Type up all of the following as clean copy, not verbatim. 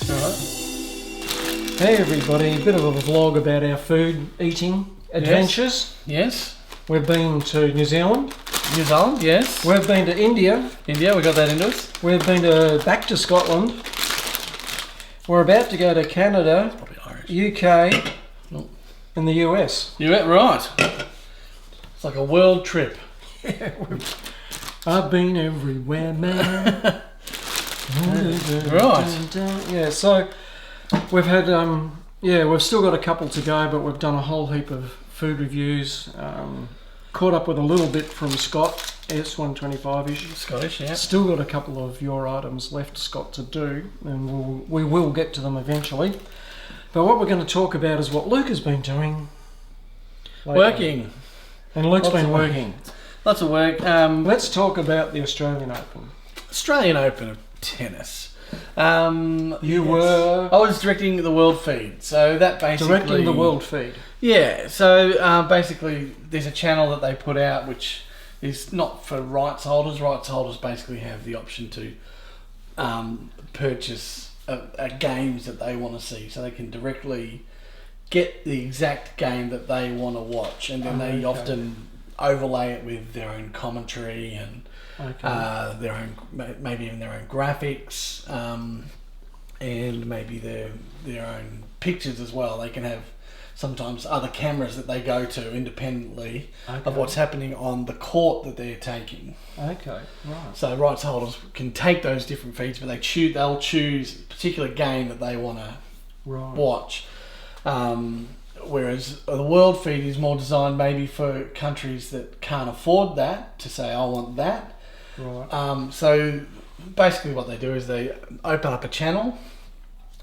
Alright. Hey everybody, a bit of a vlog about our food eating adventures. Yes. We've been to New Zealand. New Zealand, yes. We've been to India. India, we got that into us. We've been back to Scotland. We're about to go to Canada, Probably Irish. UK, Oh. and the US. You're right. It's like a world trip. I've been everywhere, man. Right. Yeah, so we've had, we've still got a couple to go, but we've done a whole heap of food reviews. Caught up with a little bit from Scott, S125-ish. Scottish, yeah. Still got a couple of your items left, Scott, to do, and we will get to them eventually. But what we're going to talk about is what Luke has been doing. lately. Working. And Luke's Lots been of working. Lots of work. Let's talk about the Australian Open. Australian Open of tennis. I was directing the world feed, so that basically... Directing the world feed. Yeah, so basically there's a channel that they put out which is not for rights holders. Rights holders basically have the option to purchase games that they want to see, so they can directly get the exact game that they want to watch, and then they often overlay it with their own commentary and their own, maybe even their own graphics, and maybe their own pictures as well. They can have sometimes other cameras that they go to independently of what's happening on the court that they're taking. Okay, right. So rights holders can take those different feeds, but they'll choose a particular game that they want to watch. Whereas the world feed is more designed maybe for countries that can't afford that, to say, I want that. Right. So basically what they do is they open up a channel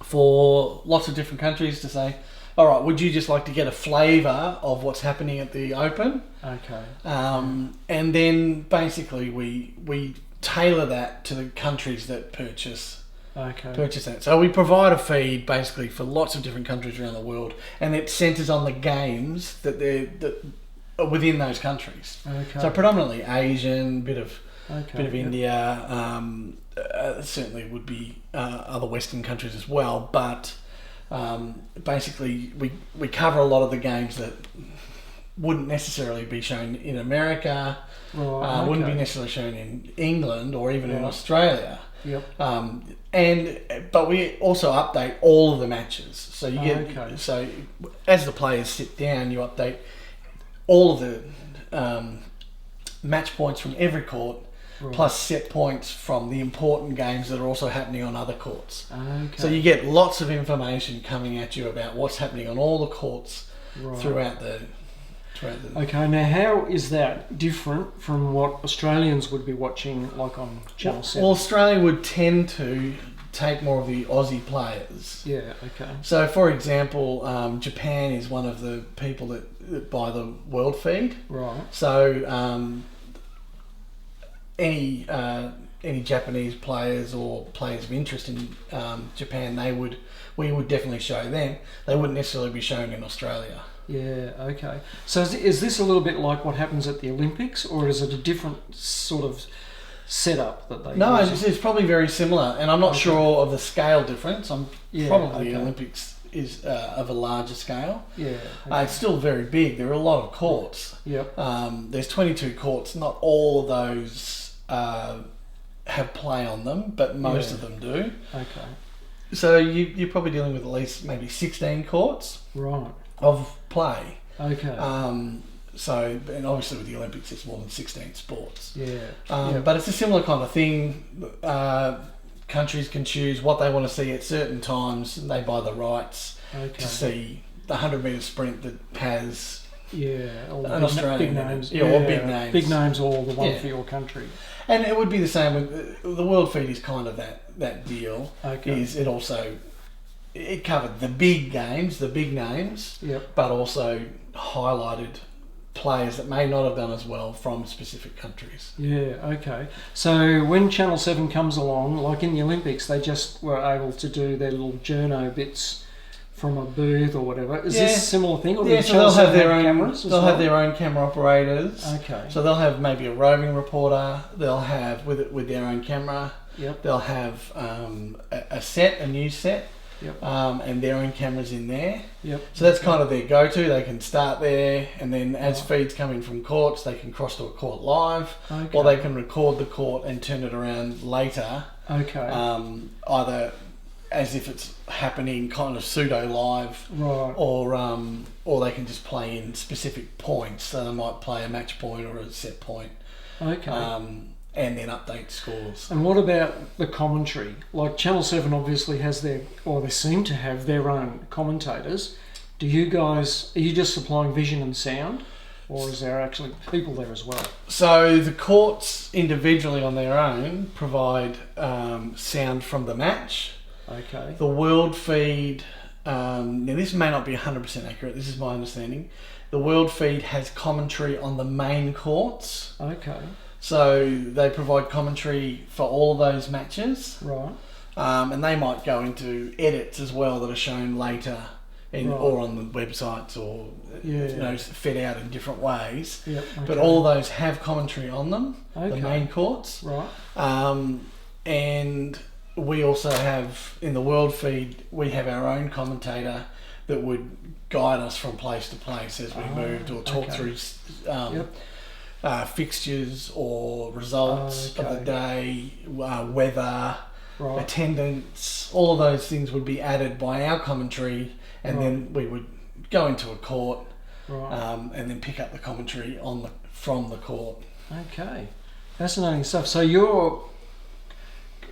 for lots of different countries to say, all right, would you just like to get a flavour of what's happening at the Open? Okay. And then basically we tailor that to the countries that purchase that. So we provide a feed basically for lots of different countries around the world, and it centres on the games that are within those countries. Okay. So predominantly Asian, bit of India. certainly would be other Western countries as well, but basically we cover a lot of the games that wouldn't necessarily be shown in America, wouldn't be necessarily shown in England or even in Australia. Yep. But we also update all of the matches. So you get so as the players sit down, you update all of the match points from every court, plus set points from the important games that are also happening on other courts. So you get lots of information coming at you about what's happening on all the courts throughout the. Okay, now how is that different from what Australians would be watching, like on Channel 7? Well, Australia would tend to take more of the Aussie players. Yeah, okay. So, for example, Japan is one of the people that buy the world feed. Right. So, any Japanese players or players of interest in Japan, we would definitely show them. They wouldn't necessarily be shown in Australia. Yeah, okay. So is this a little bit like what happens at the Olympics, or is it a different sort of setup that they use? It's probably very similar, and I'm not sure of the scale difference. The Olympics is of a larger scale. Yeah. It's still very big. There are a lot of courts. Yep. There's 22 courts. Not all of those have play on them, but most of them do. Okay. So you're probably dealing with at least maybe 16 courts. Right. Of play. Okay. So, and obviously with the Olympics, it's more than 16 sports. Yeah. But it's a similar kind of thing. Countries can choose what they want to see at certain times, and they buy the rights to see the 100-metre sprint that has all an Australian big names. or big names. Big names, or the one for your country. And it would be the same with the world feed. Is kind of that deal. Okay. It covered the big games, the big names, but also highlighted players that may not have done as well from specific countries. Yeah, okay. So when Channel 7 comes along, like in the Olympics, they just were able to do their little journo bits from a booth or whatever. Is this a similar thing? Or so they'll have their own cameras. They'll have their own camera operators. Okay. So they'll have maybe a roving reporter. They'll have with their own camera. Yep. They'll have a new set, Yep. and their own cameras in there. Yep. So that's kind of their go-to. They can start there, and then as Right. feeds come in from courts, they can cross to a court live, Okay. or they can record the court and turn it around later, Okay. either as if it's happening kind of pseudo live, Right. or they can just play in specific points. So they might play a match point or a set point, Okay. and then update scores. And what about the commentary? Like Channel 7 obviously has they seem to have their own commentators. Are you just supplying vision and sound? Or is there actually people there as well? So the courts individually on their own provide sound from the match. Okay. The world feed, now this may not be 100% accurate, this is my understanding. The world feed has commentary on the main courts. Okay. So they provide commentary for all of those matches. Right. And they might go into edits as well that are shown later Right. or on the websites, or Yeah. fed out in different ways. Yep. Okay. But all of those have commentary on them, Okay. the main courts. Right. And we also have, in the world feed, we have our own commentator that would guide us from place to place as we moved, or talk okay. through Yep. fixtures or results of the Okay. day, weather, Right. attendance. All of those things would be added by our commentary, and Right. then we would go into a court, Right. and then pick up the commentary from the court. Okay. Fascinating stuff. So you're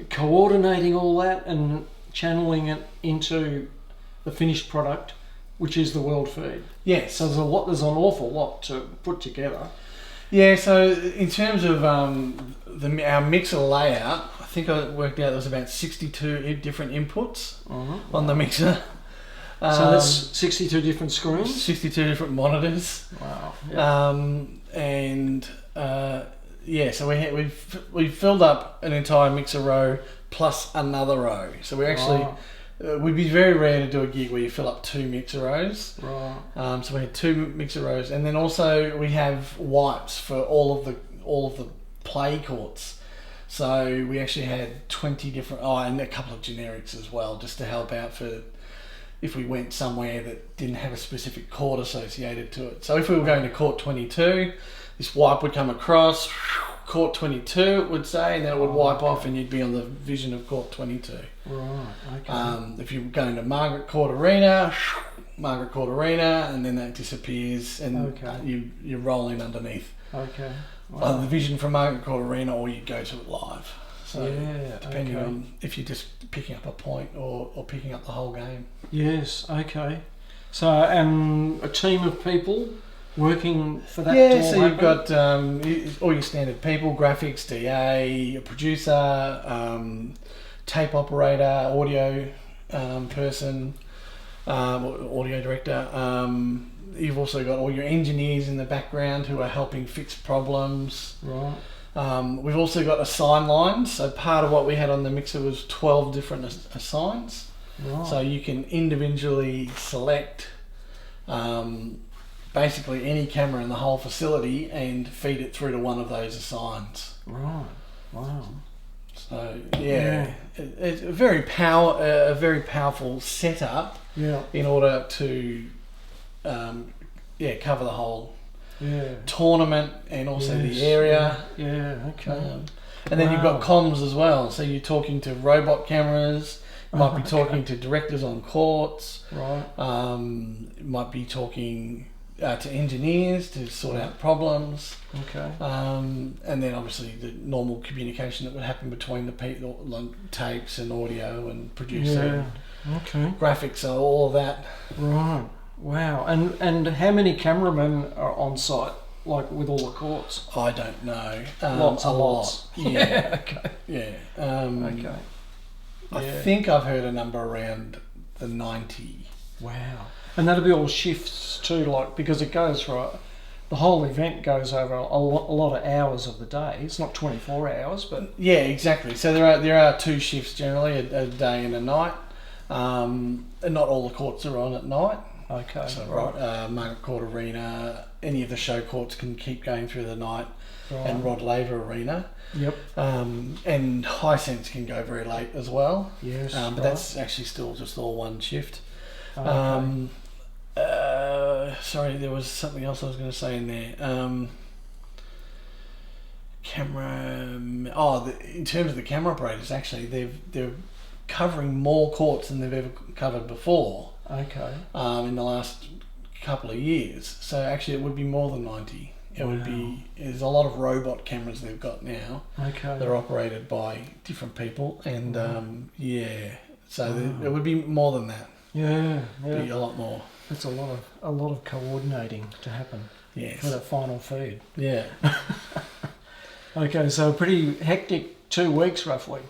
coordinating all that and channeling it into the finished product, which is the world feed. Yes. So there's an awful lot to put together. Yeah, so in terms of our mixer layout, I think I worked out there was about 62 different inputs on the mixer. So that's 62 different screens? 62 different monitors. Wow. Yeah. And so we filled up an entire mixer row plus another row. So we actually... we'd be very rare to do a gig where you fill up 2 mixer rows. Right. So we had 2 mixer rows, and then also we have wipes for all of the play courts. So we actually had 20 different, and a couple of generics as well, just to help out for if we went somewhere that didn't have a specific court associated to it. So if we were going to court 22, this wipe would come across, court 22 it would say, and then it would wipe off, and you'd be on the vision of court 22. Right. Okay. If you're going to Margaret Court Arena, and then that disappears, and you're rolling underneath Okay. Wow. the vision from Margaret Court Arena, or you go to it live. So depending okay. on if you're just picking up a point or picking up the whole game. Yes. Okay. So, and a team of people working for that. Yeah, to all so you've happen? got all your standard people: graphics, DA, a producer, tape operator, audio person, audio director. You've also got all your engineers in the background who are helping fix problems. Right. We've also got assign lines. So part of what we had on the mixer was 12 different assigns. Right. So you can individually select basically any camera in the whole facility and feed it through to one of those assigns. Right. Wow. So it's a very powerful setup. Yeah. In order to cover the whole Yeah. tournament and also the area. Yeah. Okay. And then you've got comms as well. So you're talking to robot cameras. You might be talking to directors on courts. Right. You might be talking to engineers to sort out problems. Okay. And then obviously the normal communication that would happen between the people, like tapes and audio and producer. Yeah. Okay. Graphics, so all of that. Right. Wow. And how many cameramen are on site, like with all the courts? I don't know. Lots and lots. Yeah. Okay. Yeah. Okay. I think I've heard a number around the 90. Wow. And that'll be all shifts too, like, because it goes for the whole event goes over a lot of hours of the day. It's not 24 hours, but yeah, exactly. So there are 2 shifts generally, a day and a night. And not all the courts are on at night. Okay. So right. Market Court Arena, any of the show courts can keep going through the night, Right. and Rod Laver Arena. Yep. And Hisense can go very late as well. Yes. But right. that's actually still just all one shift. Okay. Sorry, there was something else I was going to say in there. In terms of the camera operators, actually, they're covering more courts than they've ever covered before. Okay. In the last couple of years. So actually, it would be more than 90. It would be. There's a lot of robot cameras they've got now. Okay. They're operated by different people, and so Wow. it would be more than that. Yeah. Be Yeah. a lot more. That's a lot of coordinating to happen Yes. for that final feed. Yeah. Okay, so a pretty hectic 2 weeks roughly.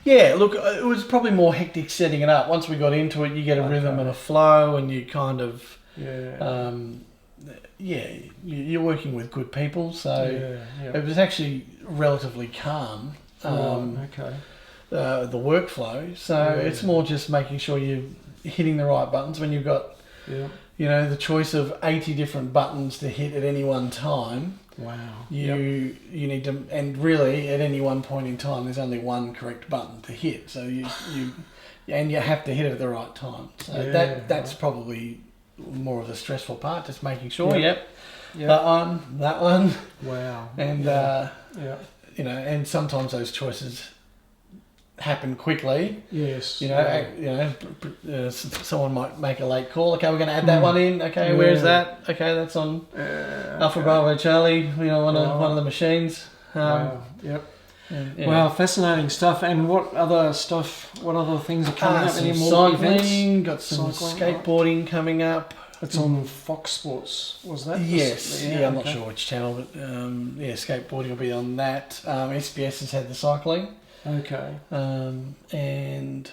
Yeah, look, it was probably more hectic setting it up. Once we got into it, you get a rhythm and a flow, and you kind of, you're working with good people, so it was actually relatively calm, okay. the workflow. So it's more just making sure you're hitting the right buttons when you've got, the choice of 80 different buttons to hit at any one time. Wow. You need to, and really at any one point in time, there's only one correct button to hit. So you have to hit it at the right time. So that's probably more of the stressful part, just making sure. Yep. That one. Wow. And and sometimes those choices happen quickly. Yes. Someone might make a late call. Okay, we're going to add that one in. Okay, where's that? Okay, that's on Alpha Bravo Charlie. One of the machines. Wow. Yep. Wow, fascinating stuff. And what other things are coming up? Any more cycling, events? got some skateboarding coming up. It's on Fox Sports, was that? Yes. I'm not sure which channel, but skateboarding will be on that. SBS has had the cycling. Okay. And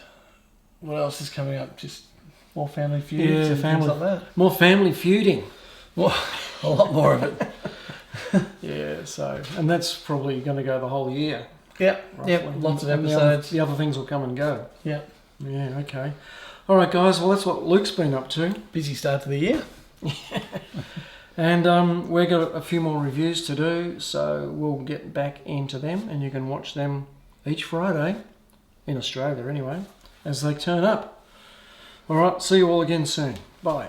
what else is coming up? Just more family feuds and things like that. More family feuding. Well, a lot more of it. And that's probably going to go the whole year. Yep. Lots of episodes. The other things will come and go. Yep. Yeah, okay. All right, guys. Well, that's what Luke's been up to. Busy start to the year. And we've got a few more reviews to do, so we'll get back into them, and you can watch them each Friday, in Australia anyway, as they turn up. All right, see you all again soon. Bye.